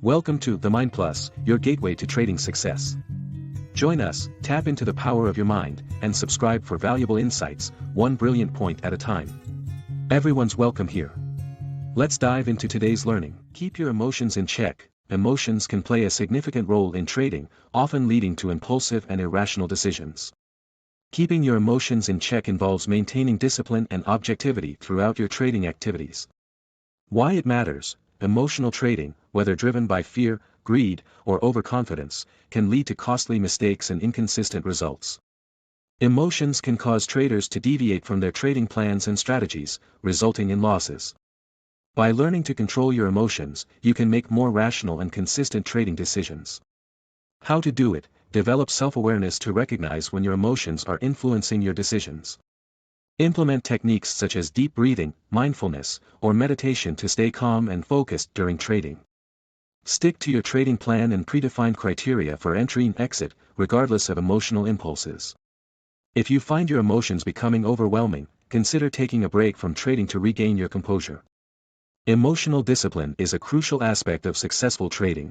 Welcome to The Mind Plus, your gateway to trading success. Join us, tap into the power of your mind, and subscribe for valuable insights, one brilliant point at a time. Everyone's welcome here. Let's dive into today's learning. Keep your emotions in check. Emotions can play a significant role in trading, often leading to impulsive and irrational decisions. Keeping your emotions in check involves maintaining discipline and objectivity throughout your trading activities. Why it matters: emotional trading, whether driven by fear, greed, or overconfidence, can lead to costly mistakes and inconsistent results. Emotions can cause traders to deviate from their trading plans and strategies, resulting in losses. By learning to control your emotions, you can make more rational and consistent trading decisions. How to do it: develop self-awareness to recognize when your emotions are influencing your decisions. Implement techniques such as deep breathing, mindfulness, or meditation to stay calm and focused during trading. Stick to your trading plan and predefined criteria for entry and exit, regardless of emotional impulses. If you find your emotions becoming overwhelming, consider taking a break from trading to regain your composure. Emotional discipline is a crucial aspect of successful trading.